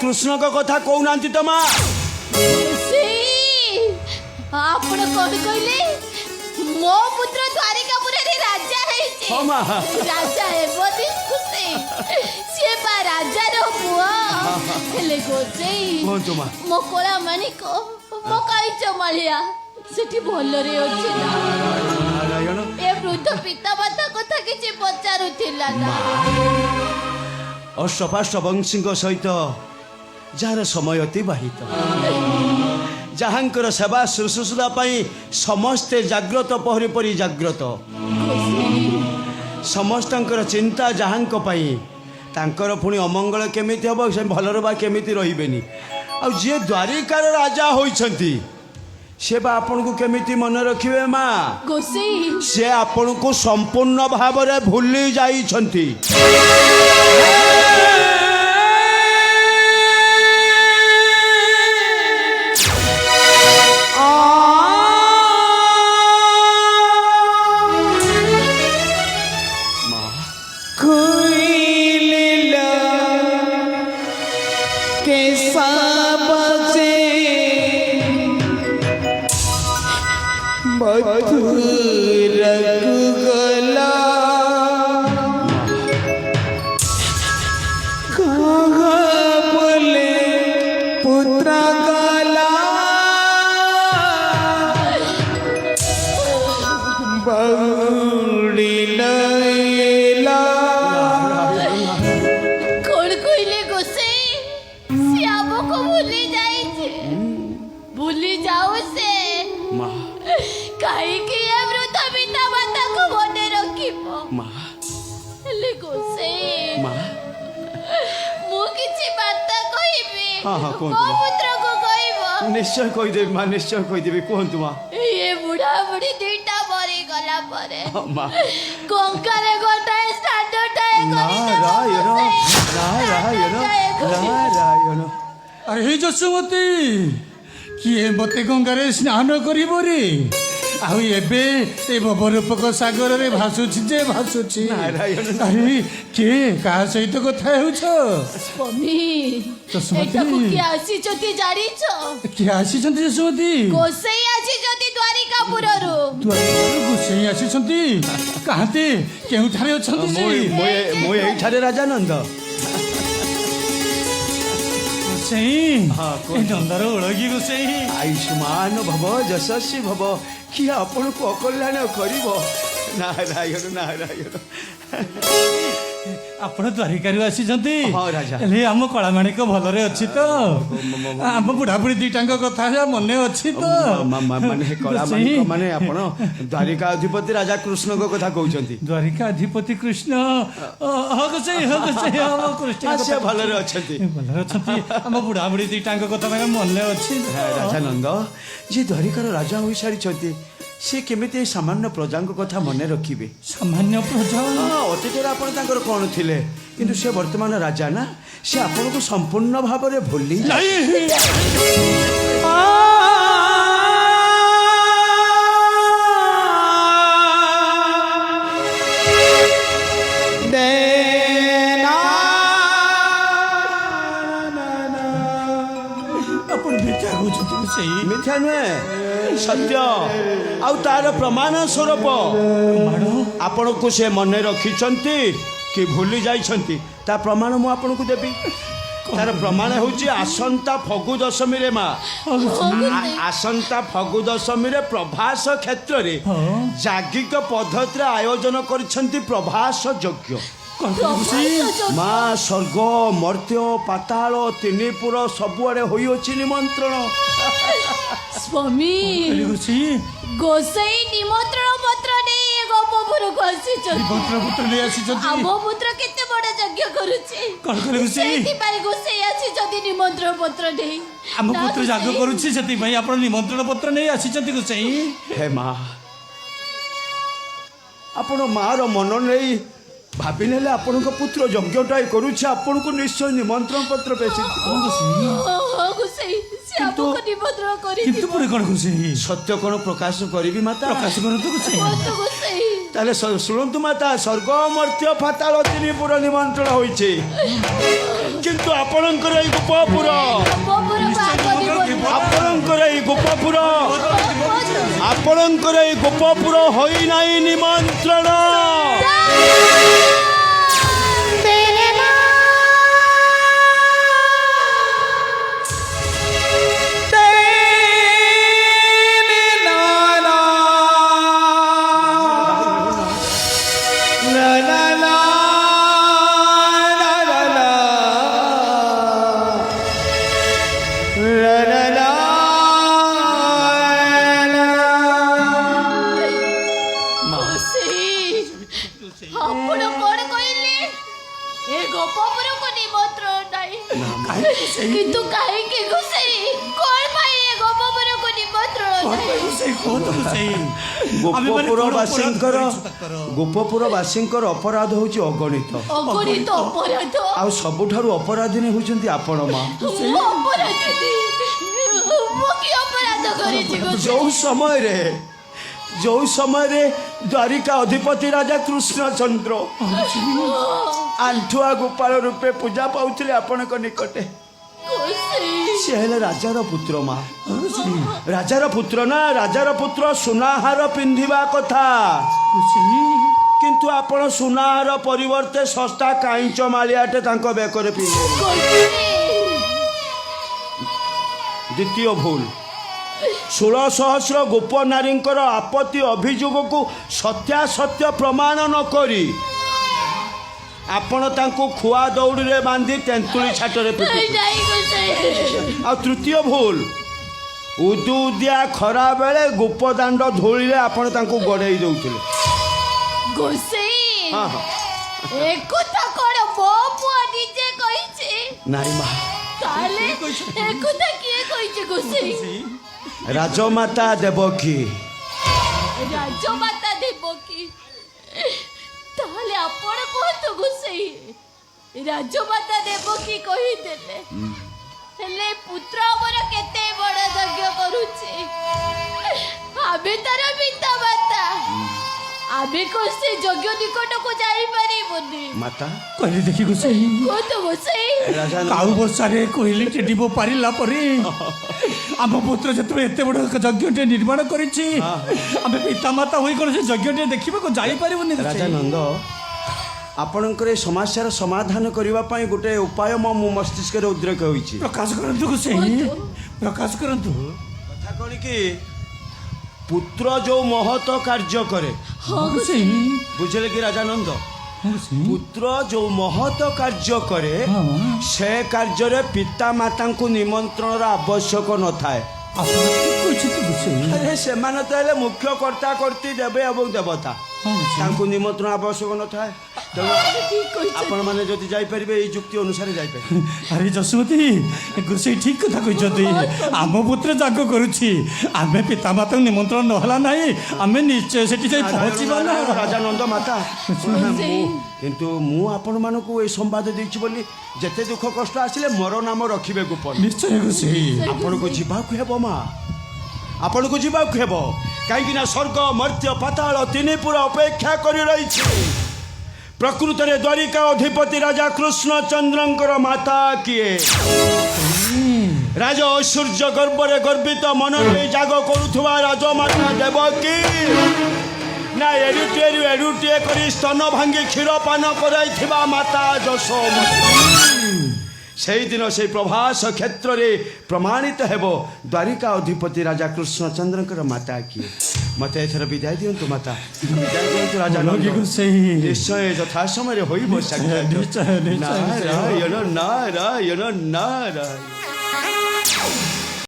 कृष्ण को कथा कहूना तो माँ आपण कौन कहले मो पुत्र द्वारिकापुर रे राजा है हाँ माँ राजा है बोदी खुशी से बा राजा रो पुआ हेले गोसेई कौन तो माँ मो कोला मानिक मो काई चमालिया सेठी भल रे अछि ना नारायण ए वृद्ध पिता माता कथा किछि पचारुथिला ना अष्टपाष्ट वंशी सहित जार समय अतिबाहित जहाँकर सेवा शुश्रूषा समस्ते जाग्रत पहरी परी जाग्रत समस्तंकर चिंता जहाँ तांकर पुणी अमंगल केमिति हम से भलर बा केमिति रहिबेनी आ जे द्वारिकार राजा होइछंती से बा आपन को केमिति मन रखिबे माँ गोसेई से आपन को संपूर्ण भाव रे भूली जाइछंती निश्चय कहीदेवी माँ निश्चय कहीदेवी कहतु माँ ये बुढ़ा बुढ़ी दुईटा मरी गला परे माँ कंकारे गोटाए स्टार्टटाए नारायण नारायण नारायण अरे हे जसुमती किए मते गंगारे स्नान करिबो रे आउ एबे ए बबरूपक सागर रे भासुछि जे भासुछि नारायण अरे के का सहित कथा हेउछ स्वामी जसुमती एटा को की आसी जति जारी छ के आसी छथि जसुमती गोसेई आसी जति द्वारिकापुर रो तू गोसेई आसी छथि काहते केउ थारे अछथि से मोय एई ठारे राजानंद गोसेई हां को नंदर ओळगी गोसेई आयुष्मान भव यशस्वी भव कि आपण को अकल्याण करिब नारायण नारायण आपण द्वारिकारु आसी छथि हां राजा ले हम कलामाणिक भलरे अछि तो हम बुढ़ा बुढ़ी दुईटांक कथा मने अछि तो माने कलामाणिक माने आपण द्वारिका अधिपति राजा कृष्ण को कथा कहउछंती द्वारिका अधिपति कृष्ण हो गसे हम कृष्ण से भलरे अछंती भलरे अछंती हम बुढ़ा बुढ़ी दुईटांक कथा मने अछि राजा नंद जे द्वारिकार राजा होई सारी छथि से केमिति सामान्य प्रजांक कथा मने रखिबे सामान्य प्रजा अतीत आपण तांकर कोन थिले किंतु से वर्तमान राजा ना से आपण को संपूर्ण भाव रे भूली मिथ्या नुहे सत्य आउ तार प्रमाण स्वरूप आपण को से मन रखिछंती कि भूली जाइछंती ता प्रमाण मु आपण को देबी तार प्रमाण होची आसंता फगु दशमी रे माँ आसंता फगु दशमी रे प्रभास क्षेत्र रे जागिक पद्धति रे आयोजन करिछंती प्रभास यज्ञ माँ स्वर्ग मर्त्य पाताल तिनिपुर सबुआड़े होई अछि निमंत्रण स्वामी गोसाई निमंत्रण पत्र नै गोपपुर को आसी छ निमंत्रण पत्र नै आसी छ आम पुत्र केते बड़ यज्ञ करूछि कोन करे गोसाई सेति पाई गोसाई आसी जदी निमंत्रण पत्र नै आम पुत्र जाग करूछि सेति भाई आपण निमंत्रण पत्र नै आसी छथि गोसाई हे माँ आपण माँ रो मन नै भाभी नेले आपण को पुत्र यज्ञटाई करूछि आपण को निश्चय निमंत्रण पत्र पेछि गोसाई से आपको निमंत्रण करी किंतु पुरे कोन गोसाई सत्य कोन प्रकाश करबी माता प्रकाश करतु गोसाई ताले शुणन्तु माता स्वर्ग मर्त्य पाताल तिनिपुर निमंत्रण होइछे କିନ୍ତୁ ଆପଣଙ୍କର ଏଇ ଗୋପପୁର ଆପଣଙ୍କର ଏଇ ଗୋପପୁର ହୋଇନାହିଁ ନିମନ୍ତ୍ରଣ। ଆପଣ କଣ କହିଲେ? ଏ ଗୋପପୁରକୁ ନିମନ୍ତ୍ରଣ ନାହିଁ, କିନ୍ତୁ କାହିଁକି ଗୋସାଇ? କଣ ପାଇଁ ଏ ଗୋପପୁରକୁ ନିମନ୍ତ୍ରଣ ନାହିଁ? ଗୋପପୁରବାସୀଙ୍କର ଅପରାଧ ହଉଛି ଅଗଣିତ। ଅଗଣିତ ଅପରାଧ? ଆଉ ସବୁଠାରୁ ଅପରାଧିନୀ ହଉଛନ୍ତି ଆପଣ ମା। ମୁଁ ଅପରାଧିନୀ? ମୁଁ କି ଅପରାଧ କରିଛି ଗୋସାଇ? ଯୋଉ ସମୟରେ ଦ୍ୱାରିକା ଅଧିପତି ରାଜା କୃଷ୍ଣଚନ୍ଦ୍ର ଆଣ୍ଠୁଆ ଗୋପାଳ ରୂପେ ପୂଜା ପାଉଥିଲେ ଆପଣଙ୍କ ନିକଟେ, ଗୋସାଇ ସେ ହେଲେ ରାଜାର ପୁତ୍ର ମା। ରାଜାର ପୁତ୍ର ନା, ରାଜାର ପୁତ୍ର ସୁନାହାର ପିନ୍ଧିବା କଥା, କିନ୍ତୁ ଆପଣ ସୁନାହାର ପରିବର୍ତ୍ତେ ଶସ୍ତା କାଇଁଚ ମାଳିଆଟେ ତାଙ୍କ ବେକରେ ପିନ୍ଧିଲେ। ଦ୍ୱିତୀୟ ଭୁଲ, 16,000 ଗୋପ ନାରୀଙ୍କର ଆପତ୍ତି ଅଭିଯୋଗକୁ ସତ୍ୟାସତ୍ୟ ପ୍ରମାଣ ନ କରି ଆପଣ ତାଙ୍କୁ ଖୁଆ ଦଉଡ଼ିରେ ବାନ୍ଧି ତେନ୍ତୁଳି ଛାଟରେ ପିଟିଲେ। ଆଉ ତୃତୀୟ ଭୁଲ, ଉଦୁଉଦିଆ ଖରା ବେଳେ ଗୋପଦାଣ୍ଡ ଧୂଳିରେ ଆପଣ ତାଙ୍କୁ ଗଡ଼େଇ ଦଉଥିଲେ। ଗୋସାଇ ହଁ ହଁ, ଏକଥା କଣ ମୋ ପୁଅ ନିଜେ କହିଛି? ନାଇଁ ମା, ତାହେଲେ ଏକଥା କିଏ କହିଛି ଗୋସାଇ? ରାଜମାତା ଦେବକୀ। ରାଜମାତା ଦେବକୀ? ତାହେଲେ ଆପଣ କୁହନ୍ତୁ ଗୋସାଇ, ରାଜମାତା ଦେବକୀ କହିଦେଲେ, ହେଲେ ପୁତ୍ର ଆମର କେତେ ବଡ଼ ଯଜ୍ଞ କରୁଛି। ଆମେ ତାର ପିତା ମାତା, ଆମେ କଣ ସେ ଯଜ୍ଞ ନିକଟକୁ ଯାଇପାରିବୁନି? ମାତା କହିଲେ ଦେଖି ଗୋସାଇ, କୁହନ୍ତୁ ଗୋସାଇ। କାଉ ବର୍ଷାରେ କହିଲେ ଚେଡ଼ିବ ପାରିଲା ପରେ ଆମ ପୁତ୍ର ଯେତେବେଳେ ଏତେ ବଡ଼ ଯଜ୍ଞଟେ ନିର୍ମାଣ କରିଛି, ଆମେ ପିତାମାତା ହୋଇ କଣ ସେ ଯଜ୍ଞଟେ ଦେଖିବାକୁ ଯାଇପାରିବୁନି? ରାଜା ନନ୍ଦ, ଆପଣଙ୍କର ଏ ସମସ୍ୟାର ସମାଧାନ କରିବା ପାଇଁ ଗୋଟେ ଉପାୟ ମୋ ମସ୍ତିଷ୍କରେ ଉଦ୍ରେକ ହୋଇଛି। ପ୍ରକାଶ କରନ୍ତୁ ଗୋସାଇ, ପ୍ରକାଶ କରନ୍ତୁ। କଥା କଣ କି, ପୁତ୍ର ଯୋଉ ମହତ କାର୍ଯ୍ୟ କରେ, ହଁ ଗୋସାଇ। ବୁଝିଲେ କି ରାଜାନନ୍ଦ, ପୁତ୍ର ଯୋଉ ମହତ କାର୍ଯ୍ୟ କରେ ସେ କାର୍ଯ୍ୟରେ ପିତା ମାତାଙ୍କୁ ନିମନ୍ତ୍ରଣର ଆବଶ୍ୟକ ନଥାଏ। ଆରେ ସେମାନେ ତ ହେଲେ ମୁଖ୍ୟ କର୍ତ୍ତା କର୍ତ୍ତି ଦେବେ ଏବଂ ଦେବତା, ତାଙ୍କୁ ନିମନ୍ତ୍ରଣ ଆବଶ୍ୟକ ନଥାଏ। ତେଣୁ ଆପଣମାନେ ଯଦି ଯାଇପାରିବେ ଏଇ ଯୁକ୍ତି ଅନୁସାରେ ଯାଇପାରିବେ। ଆରେ ଯଶୋମତୀ, ଗୋସାଇ ଠିକ କଥା କହିଛନ୍ତି। ଆମ ପୁତ୍ର ଯାଗ କରୁଛି, ଆମେ ପିତାମାତାଙ୍କୁ ନିମନ୍ତ୍ରଣ ନହେଲା ନାହିଁ, ଆମେ ନିଶ୍ଚୟ ସେଠି ଯାଇ ପହଞ୍ଚିବା ନା। ରାଜାନନ୍ଦ ମାତା, କିନ୍ତୁ ମୁଁ ଆପଣମାନଙ୍କୁ ଏଇ ସମ୍ବାଦ ଦେଇଛି ବୋଲି ଯେତେ ଦୁଃଖ କଷ୍ଟ ଆସିଲେ ମୋର ନାମ ରଖିବେ ଗୋପନ। ନିଶ୍ଚୟ ଗୋସାଇ, ଆପଣଙ୍କୁ ଯିବାକୁ ହେବ ମା, ଆପଣଙ୍କୁ ଯିବାକୁ ହେବ। କାହିଁକି ନା ସ୍ୱର୍ଗ ମର୍ତ୍ତ୍ୟ ପାତାଳ ତିନିପୁର ଅପେକ୍ଷା କରି ରହିଛି। ପ୍ରକୃତରେ ଦ୍ୱାରିକା ଅଧିପତି ରାଜା କୃଷ୍ଣଚନ୍ଦ୍ରଙ୍କର ମାତା କିଏ? ରାଜ ଐଶ୍ୱର୍ଯ୍ୟ ଗର୍ବରେ ଗର୍ବିତ ମନରେ ଜାଗ କରୁଥିବା ରାଜମାତା ଦେବକୀ, ନା ଏଡୁଟିଏ କରି ସ୍ତନ ଭାଙ୍ଗି କ୍ଷୀର ପାନ କରାଇଥିବା ମାତା ଯଶୋମତୀ? ସେଇଦିନ ସେଇ ପ୍ରଭାସ କ୍ଷେତ୍ରରେ ପ୍ରମାଣିତ ହେବ ଦ୍ୱାରିକା ଅଧିପତି ରାଜା କୃଷ୍ଣଚନ୍ଦ୍ରଙ୍କର ମାତା କିଏ। ମତେ ଏଥର ବିଦାୟ ଦିଅନ୍ତୁ ମାତା, ବିଦାୟ ଦିଅନ୍ତୁ ରାଜା। ନିଶ୍ଚୟ ଯଥା ସମୟରେ ହୋଇବ ସାକ୍ଷାତ। ନାରାୟଣ ନାରାୟଣ ନାରାୟଣ।